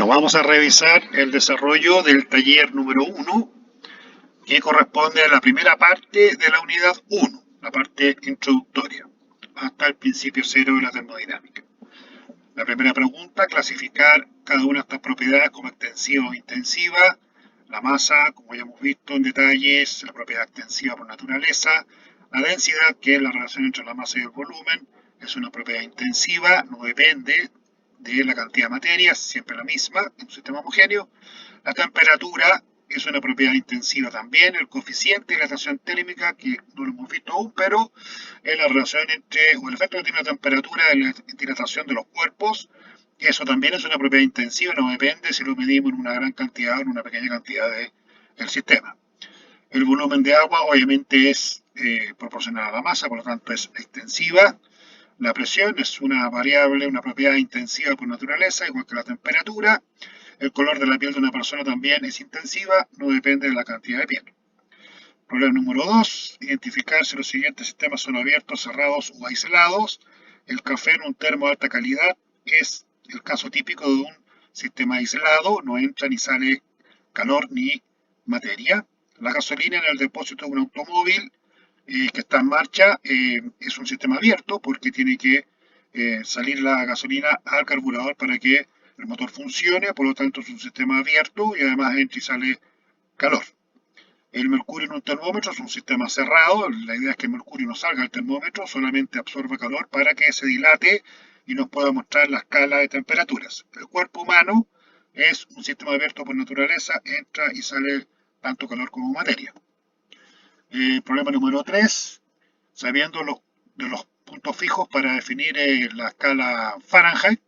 Bueno, vamos a revisar el desarrollo del taller número 1, que corresponde a la primera parte de la unidad 1, la parte introductoria, hasta el principio cero de la termodinámica. La primera pregunta, clasificar cada una de estas propiedades como extensiva o intensiva. La masa, como ya hemos visto en detalle, es la propiedad extensiva por naturaleza. La densidad, que es la relación entre la masa y el volumen, es una propiedad intensiva, no depende de la cantidad de materia, es siempre la misma en un sistema homogéneo. La temperatura es una propiedad intensiva también. El coeficiente de dilatación térmica, que no lo hemos visto aún, pero es la relación entre, o el efecto que tiene la temperatura de la dilatación de los cuerpos. Eso también es una propiedad intensiva, no depende si lo medimos en una gran cantidad o en una pequeña cantidad del sistema. El volumen de agua obviamente es proporcional a la masa, por lo tanto es extensiva. La presión es una variable, una propiedad intensiva por naturaleza, igual que la temperatura. El color de la piel de una persona también es intensiva, no depende de la cantidad de piel. Problema número 2. Identificar si los siguientes sistemas son abiertos, cerrados o aislados. El café en un termo de alta calidad es el caso típico de un sistema aislado, no entra ni sale calor ni materia. La gasolina en el depósito de un automóvil que está en marcha es un sistema abierto porque tiene que salir la gasolina al carburador para que el motor funcione, por lo tanto es un sistema abierto y además entra y sale calor. El mercurio en un termómetro es un sistema cerrado, la idea es que el mercurio no salga del termómetro, solamente absorbe calor para que se dilate y nos pueda mostrar la escala de temperaturas. El cuerpo humano es un sistema abierto por naturaleza, entra y sale tanto calor como materia. Problema número 3, sabiendo de los puntos fijos para definir la escala Fahrenheit,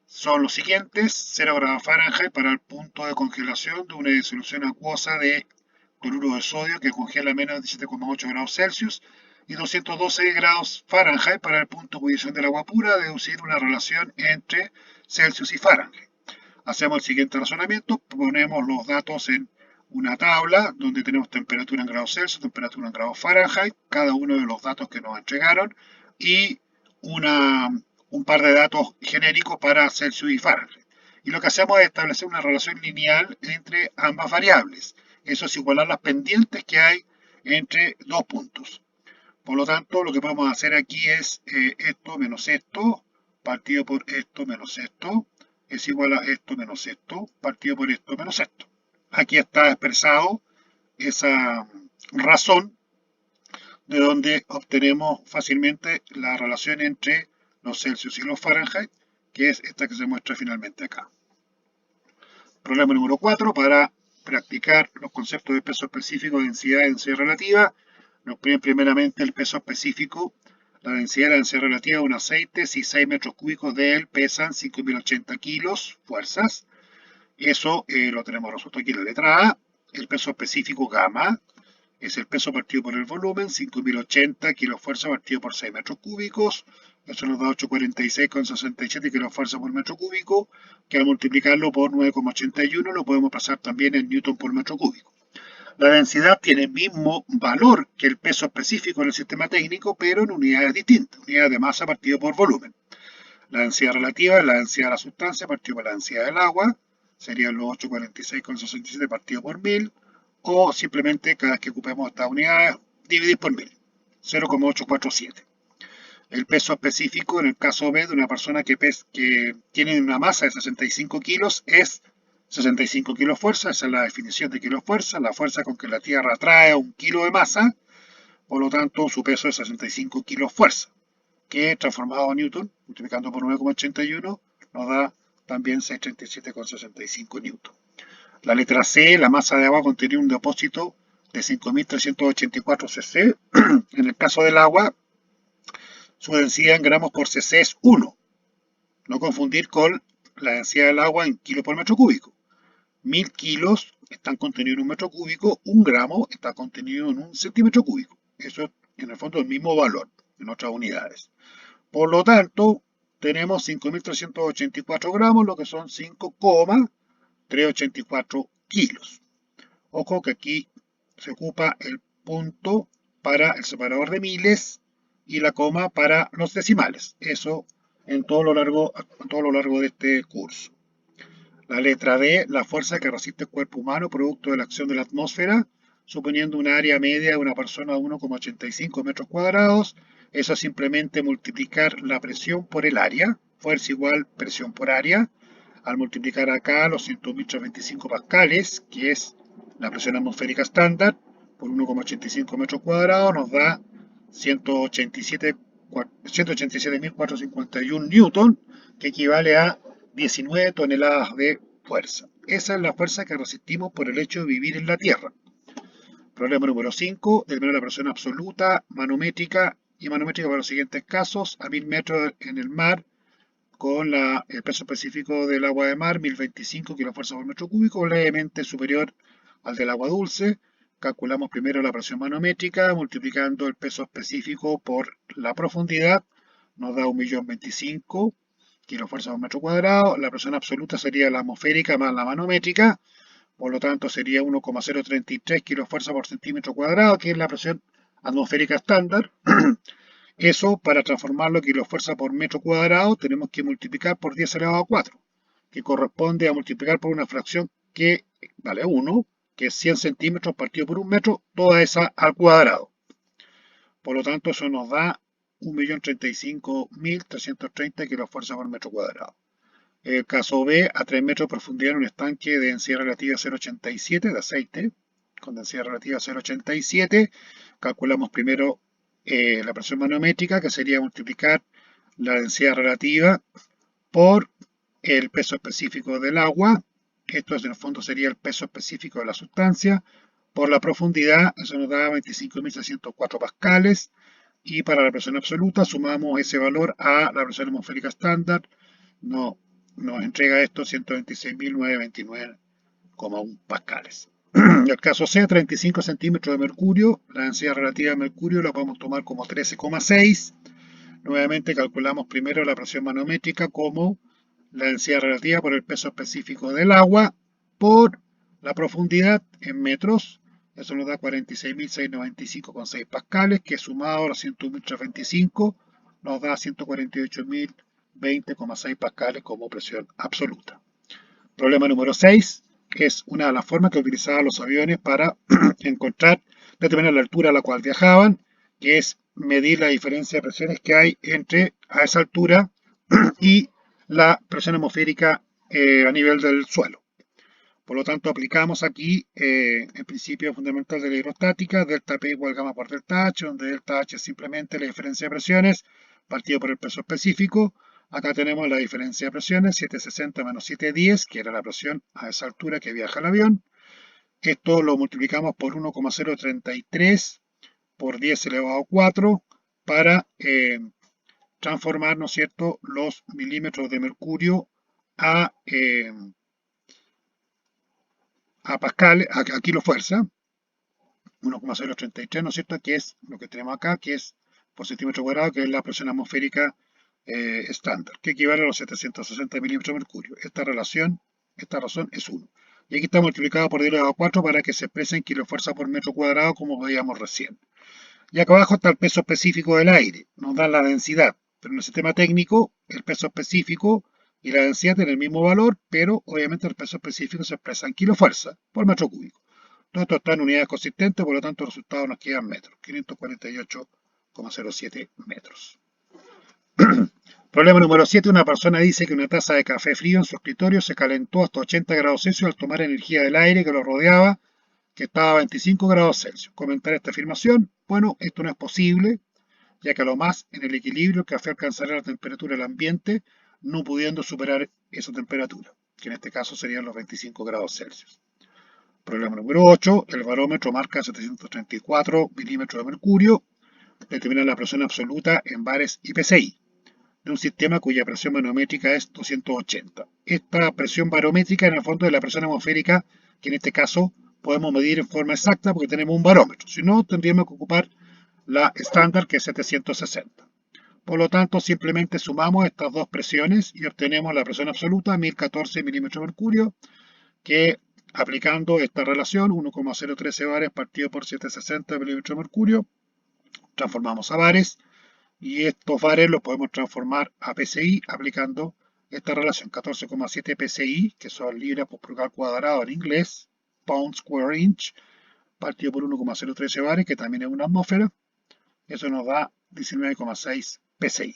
son los siguientes: 0 grados Fahrenheit para el punto de congelación de una disolución acuosa de cloruro de sodio que congela a menos de 17,8 grados Celsius, y 212 grados Fahrenheit para el punto de ebullición del agua pura, deducir una relación entre Celsius y Fahrenheit. Hacemos el siguiente razonamiento, ponemos los datos en una tabla donde tenemos temperatura en grados Celsius, temperatura en grados Fahrenheit, cada uno de los datos que nos entregaron, y un par de datos genéricos para Celsius y Fahrenheit. Y lo que hacemos es establecer una relación lineal entre ambas variables. Eso es igualar las pendientes que hay entre dos puntos. Por lo tanto, lo que podemos hacer aquí es esto menos esto, partido por esto menos esto, es igual a esto menos esto, partido por esto menos esto. Aquí está expresado esa razón de donde obtenemos fácilmente la relación entre los Celsius y los Fahrenheit, que es esta que se muestra finalmente acá. Problema número 4, para practicar los conceptos de peso específico, densidad y densidad relativa. Nos piden primeramente el peso específico. La densidad y la densidad relativa de un aceite, si 6 metros cúbicos de él pesan 5.080 kilos, fuerzas. Eso lo tenemos resuelto aquí en la letra A. El peso específico gamma es el peso partido por el volumen, 5.080 kilos fuerza partido por 6 metros cúbicos. Eso nos da 846,67 kilos fuerza por metro cúbico, que al multiplicarlo por 9,81 lo podemos pasar también en newton por metro cúbico. La densidad tiene el mismo valor que el peso específico en el sistema técnico, pero en unidades distintas, unidades de masa partido por volumen. La densidad relativa es la densidad de la sustancia partido por la densidad del agua, serían los 846,67 partido por 1000, o simplemente cada vez que ocupemos estas unidades, dividir por 1000, 0,847. El peso específico en el caso B de una persona que tiene una masa de 65 kilos es 65 kilos fuerza, esa es la definición de kilos fuerza, la fuerza con que la Tierra atrae 1 kilo de masa, por lo tanto su peso es 65 kilos fuerza, que transformado a Newton, multiplicando por 9,81, nos da también 637,65 Newton. La letra C, la masa de agua contenía un depósito de 5.384 cc. En el caso del agua, su densidad en gramos por cc es 1. No confundir con la densidad del agua en kilos por metro cúbico. 1000 kilos están contenidos en un metro cúbico, 1 gramo está contenido en un centímetro cúbico. Eso es en el fondo el mismo valor en otras unidades. Por lo tanto, tenemos 5.384 gramos, lo que son 5,384 kilos. Ojo que aquí se ocupa el punto para el separador de miles y la coma para los decimales. Eso en todo lo largo de este curso. La letra D, la fuerza que resiste el cuerpo humano producto de la acción de la atmósfera, suponiendo una área media de una persona de 1,85 metros cuadrados. Eso es simplemente multiplicar la presión por el área. Fuerza igual presión por área. Al multiplicar acá los 100.325 pascales, que es la presión atmosférica estándar, por 1,85 metros cuadrados, nos da 187.451 newton, que equivale a 19 toneladas de fuerza. Esa es la fuerza que resistimos por el hecho de vivir en la Tierra. Problema número 5, determinar la presión absoluta, manométrica y manométrica para los siguientes casos: a 1000 metros en el mar, con el peso específico del agua de mar, 1025 kilofuerzas por metro cúbico, levemente superior al del agua dulce. Calculamos primero la presión manométrica, multiplicando el peso específico por la profundidad, nos da 1.025 kilofuerzas por metro cuadrado. La presión absoluta sería la atmosférica más la manométrica, por lo tanto sería 1,033 kilofuerzas por centímetro cuadrado, que es la presión atmosférica estándar. Eso, para transformarlo en kilofuerza por metro cuadrado, tenemos que multiplicar por 10 elevado a 4, que corresponde a multiplicar por una fracción que vale 1, que es 100 centímetros partido por un metro, toda esa al cuadrado. Por lo tanto, eso nos da 1.035.330 kilofuerzas por metro cuadrado. El caso B, a 3 metros de profundidad en un estanque de densidad relativa 0,87 de aceite, con densidad relativa 0,87, calculamos primero la presión manométrica, que sería multiplicar la densidad relativa por el peso específico del agua. Esto en el fondo sería el peso específico de la sustancia. Por la profundidad, eso nos da 25.604 pascales. Y para la presión absoluta, sumamos ese valor a la presión atmosférica estándar. Nos entrega esto 126.929,1 pascales. En el caso C, 35 centímetros de mercurio, la densidad relativa de mercurio la podemos tomar como 13,6. Nuevamente calculamos primero la presión manométrica como la densidad relativa por el peso específico del agua por la profundidad en metros. Eso nos da 46.695,6 pascales, que sumado a los 101.325 nos da 148.020,6 pascales como presión absoluta. Problema número 6 es una de las formas que utilizaban los aviones para determinar la altura a la cual viajaban, que es medir la diferencia de presiones que hay entre a esa altura y la presión atmosférica a nivel del suelo. Por lo tanto, aplicamos aquí el principio fundamental de la hidrostática, delta P igual gamma por delta H, donde delta H es simplemente la diferencia de presiones partido por el peso específico. Acá tenemos la diferencia de presiones, 760 menos 710, que era la presión a esa altura que viaja el avión. Esto lo multiplicamos por 1,033 por 10 elevado a 4 para transformar, ¿no es cierto?, los milímetros de mercurio a pascal, a kilofuerza, 1,033, ¿no es cierto?, que es lo que tenemos acá, que es por centímetro cuadrado, que es la presión atmosférica estándar, que equivale a los 760 milímetros de mercurio. Esta razón es 1. Y aquí está multiplicado por 10 elevado a 4 para que se exprese en kilofuerza por metro cuadrado, como veíamos recién. Y acá abajo está el peso específico del aire, nos da la densidad, pero en el sistema técnico el peso específico y la densidad tienen el mismo valor, pero obviamente el peso específico se expresa en kilofuerza por metro cúbico. Todo esto está en unidades consistentes, por lo tanto el resultado nos queda en metros, 548,07 metros. Problema número 7. Una persona dice que una taza de café frío en su escritorio se calentó hasta 80 grados Celsius al tomar energía del aire que lo rodeaba, que estaba a 25 grados Celsius. Comentar esta afirmación. Bueno, esto no es posible, ya que a lo más en el equilibrio el café alcanzará la temperatura del ambiente, no pudiendo superar esa temperatura, que en este caso serían los 25 grados Celsius. Problema número 8. El barómetro marca 734 milímetros de mercurio. Determina la presión absoluta en bares y PSI de un sistema cuya presión manométrica es 280. Esta presión barométrica en el fondo es la presión atmosférica, que en este caso podemos medir en forma exacta porque tenemos un barómetro. Si no, tendríamos que ocupar la estándar, que es 760. Por lo tanto, simplemente sumamos estas dos presiones y obtenemos la presión absoluta, 1014 milímetros de mercurio, que aplicando esta relación, 1,013 bares partido por 760 milímetros de mercurio, transformamos a bares, y estos bares los podemos transformar a PSI aplicando esta relación 14,7 PSI, que son libras por pulgada cuadrado en inglés, pound square inch, partido por 1,013 bares, que también es una atmósfera. Eso nos da 19,6 PSI.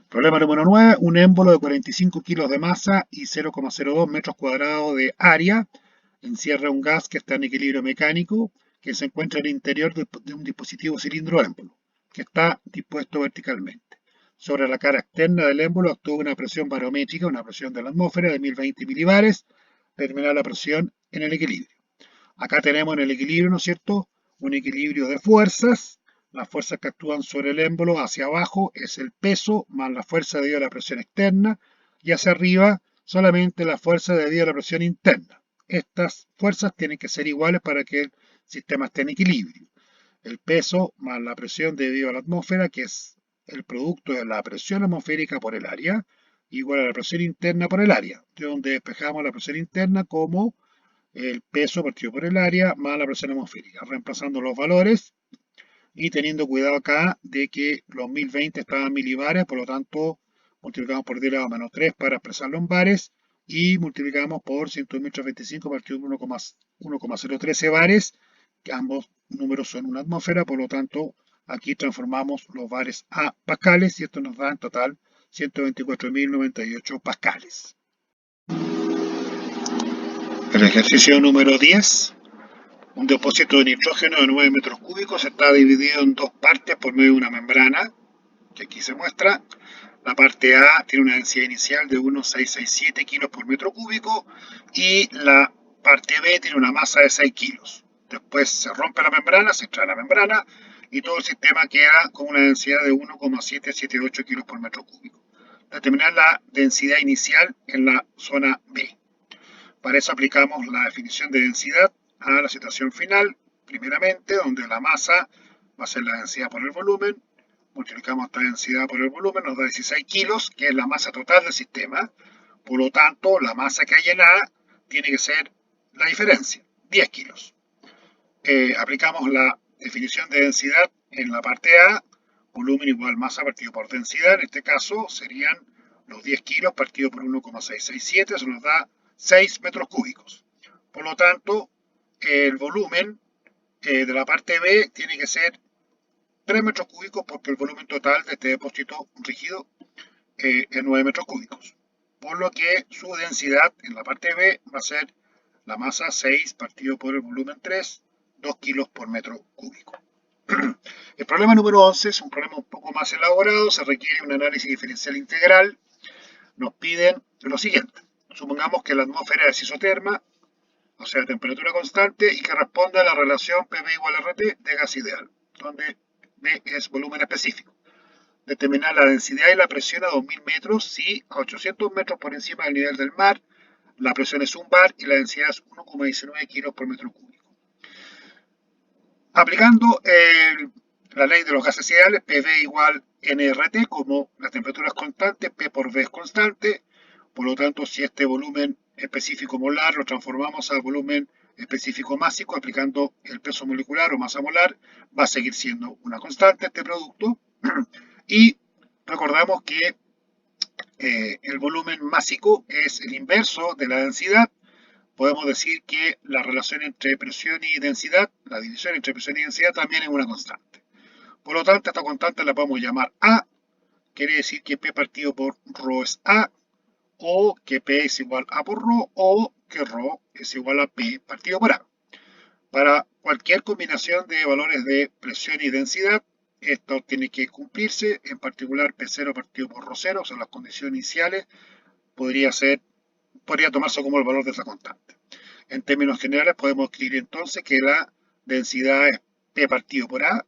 Problema número 9. Un émbolo de 45 kilos de masa y 0,02 metros cuadrados de área encierra un gas que está en equilibrio mecánico que se encuentra en el interior de un dispositivo cilindro émbolo que está dispuesto verticalmente. Sobre la cara externa del émbolo actúa una presión barométrica, una presión de la atmósfera de 1020 milibares, determina la presión en el equilibrio. Acá tenemos en el equilibrio, ¿no es cierto?, un equilibrio de fuerzas. Las fuerzas que actúan sobre el émbolo hacia abajo es el peso más la fuerza debido a la presión externa y hacia arriba solamente la fuerza debido a la presión interna. Estas fuerzas tienen que ser iguales para que el sistema esté en equilibrio. El peso más la presión debido a la atmósfera, que es el producto de la presión atmosférica por el área, igual a la presión interna por el área, de donde despejamos la presión interna como el peso partido por el área más la presión atmosférica, reemplazando los valores y teniendo cuidado acá de que los 1020 estaban en milibares, por lo tanto multiplicamos por 10 a la menos 3 para expresarlo en bares y multiplicamos por 100.325 partido por 1,013 bares, que ambos números son una atmósfera, por lo tanto aquí transformamos los bares a pascales y esto nos da en total 124.098 pascales. El ejercicio número 10. Un depósito de nitrógeno de 9 metros cúbicos está dividido en dos partes por medio de una membrana, que aquí se muestra. La parte A tiene una densidad inicial de 1,667 kilos por metro cúbico y la parte B tiene una masa de 6 kilos. Después se rompe la membrana, se extrae la membrana y todo el sistema queda con una densidad de 1,778 kilos por metro cúbico. Determinar la densidad inicial en la zona B. Para eso aplicamos la definición de densidad a la situación final, primeramente, donde la masa va a ser la densidad por el volumen. Multiplicamos esta densidad por el volumen, nos da 16 kilos, que es la masa total del sistema. Por lo tanto, la masa que hay en A tiene que ser la diferencia, 10 kilos. Aplicamos la definición de densidad en la parte A, volumen igual masa partido por densidad. En este caso serían los 10 kilos partido por 1,667, eso nos da 6 metros cúbicos. Por lo tanto, el volumen de la parte B tiene que ser 3 metros cúbicos porque el volumen total de este depósito rígido es 9 metros cúbicos. Por lo que su densidad en la parte B va a ser la masa 6 partido por el volumen 3, 2 kilos por metro cúbico. El problema número 11 es un problema un poco más elaborado, se requiere un análisis diferencial integral. Nos piden lo siguiente. Supongamos que la atmósfera es isoterma, o sea, temperatura constante, y que responde a la relación PV igual a RT de gas ideal, donde B es volumen específico. Determinar la densidad y la presión a 2000 metros si a 800 metros por encima del nivel del mar la presión es 1 bar y la densidad es 1,19 kilos por metro cúbico. Aplicando la ley de los gases ideales, PV igual nRT, como la temperatura es constante, P por V es constante. Por lo tanto, si este volumen específico molar lo transformamos al volumen específico másico aplicando el peso molecular o masa molar, va a seguir siendo una constante este producto. Y recordamos que el volumen másico es el inverso de la densidad. Podemos decir que la relación entre presión y densidad, la división entre presión y densidad también es una constante. Por lo tanto, esta constante la podemos llamar A, quiere decir que P partido por ρ es A, o que P es igual a por ρ, o que ρ es igual a P partido por A. Para cualquier combinación de valores de presión y densidad, esto tiene que cumplirse, en particular P0 partido por ρ0, son las condiciones iniciales, podría tomarse como el valor de esa constante. En términos generales podemos escribir entonces que la densidad es P partido por A,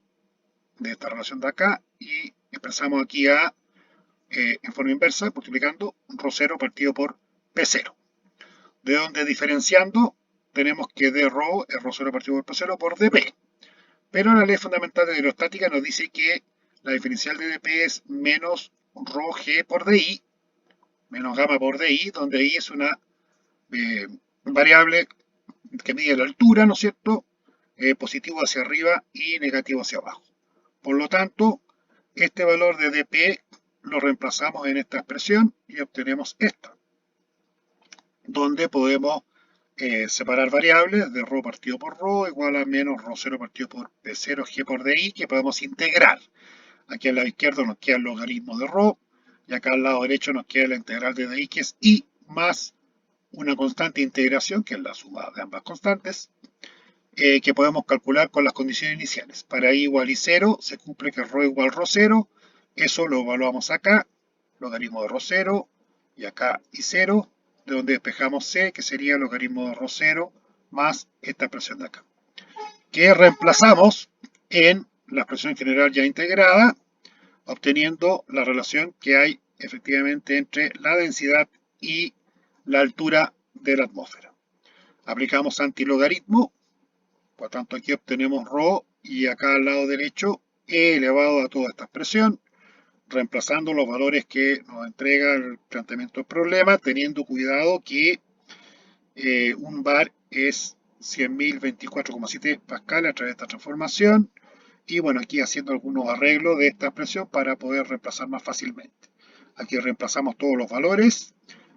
de esta relación de acá, y expresamos aquí A en forma inversa, multiplicando ρ0 partido por P0. De donde diferenciando, tenemos que d ρ es ρ0 partido por P0 por dP. Pero la ley fundamental de hidrostática nos dice que la diferencial de dP es menos ρg por di, menos gamma por di, donde i es una variable que mide la altura, ¿no es cierto? Positivo hacia arriba y negativo hacia abajo. Por lo tanto, este valor de dP lo reemplazamos en esta expresión y obtenemos esta, donde podemos separar variables de ρ partido por ρ igual a menos ρ0 partido por P0 G por DI, que podemos integrar. Aquí al lado izquierdo nos queda el logaritmo de ρ, y acá al lado derecho nos queda la integral de DI, que es I más una constante de integración, que es la suma de ambas constantes, que podemos calcular con las condiciones iniciales. Para I igual I0 se cumple que ρ igual ρ0, eso lo evaluamos acá, logaritmo de ρ0, y acá I0, de donde despejamos C, que sería el logaritmo de ρ0 más esta expresión de acá, que reemplazamos en la expresión general ya integrada, obteniendo la relación que hay efectivamente entre la densidad y la altura de la atmósfera. Aplicamos antilogaritmo, por tanto aquí obtenemos ρ y acá al lado derecho e elevado a toda esta expresión, reemplazando los valores que nos entrega el planteamiento del problema, teniendo cuidado que un bar es 100.024,7 pascales a través de esta transformación. Y bueno, aquí haciendo algunos arreglos de esta expresión para poder reemplazar más fácilmente. Aquí reemplazamos todos los valores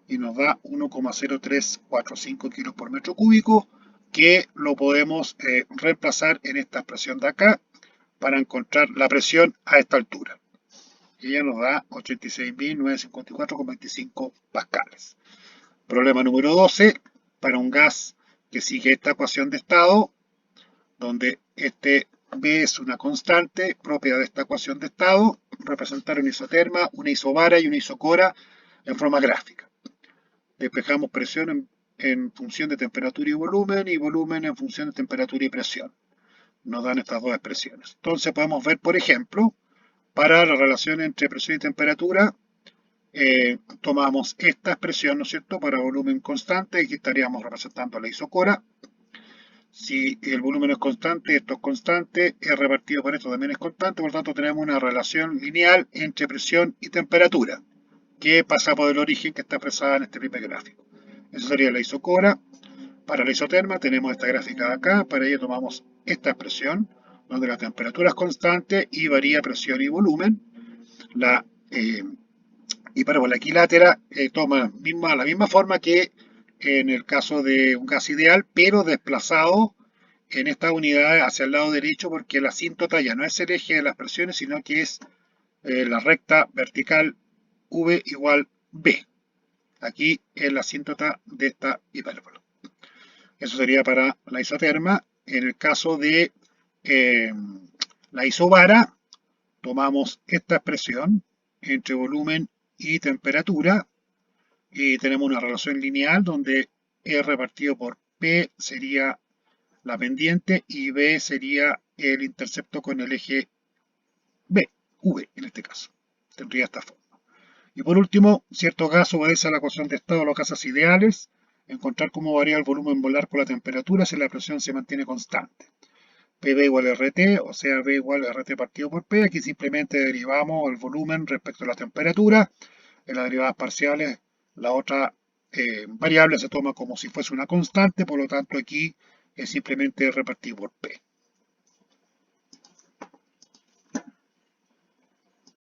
y nos da 1,0345 kilos por metro cúbico, que lo podemos reemplazar en esta expresión de acá para encontrar la presión a esta altura. Y ella nos da 86.954,25 pascales. Problema número 12, para un gas que sigue esta ecuación de estado, donde este B es una constante propia de esta ecuación de estado, representar una isoterma, una isobara y una isocora en forma gráfica. Despejamos presión en función de temperatura y volumen en función de temperatura y presión. Nos dan estas dos expresiones. Entonces podemos ver, por ejemplo, para la relación entre presión y temperatura, tomamos esta expresión, ¿no es cierto?, para volumen constante, aquí estaríamos representando la isocora. Si el volumen es constante, esto es constante, R partido por esto también es constante, por lo tanto tenemos una relación lineal entre presión y temperatura, que pasa por el origen que está expresada en este primer gráfico. Eso sería la isocora. Para la isoterma tenemos esta gráfica de acá, para ello tomamos esta expresión, donde la temperatura es constante y varía presión y volumen. La hiperbóla equilátera toma la misma forma que en el caso de un gas ideal, pero desplazado en estas unidades hacia el lado derecho, porque la asíntota ya no es el eje de las presiones, sino que es la recta vertical V igual B. Aquí es la asíntota de esta hipérbola. Eso sería para la isoterma. En el caso de la isobara, tomamos esta expresión entre volumen y temperatura y tenemos una relación lineal donde R partido por P sería la pendiente y B sería el intercepto con el eje B, V en este caso. Tendría esta forma. Y por último, cierto gas obedece a la ecuación de estado de los gases ideales, encontrar cómo varía el volumen molar por la temperatura si la presión se mantiene constante. PV igual a RT, o sea, V igual a RT partido por P. Aquí simplemente derivamos el volumen respecto a la temperatura. En las derivadas parciales, la otra variable se toma como si fuese una constante, por lo tanto aquí es simplemente R partido por P.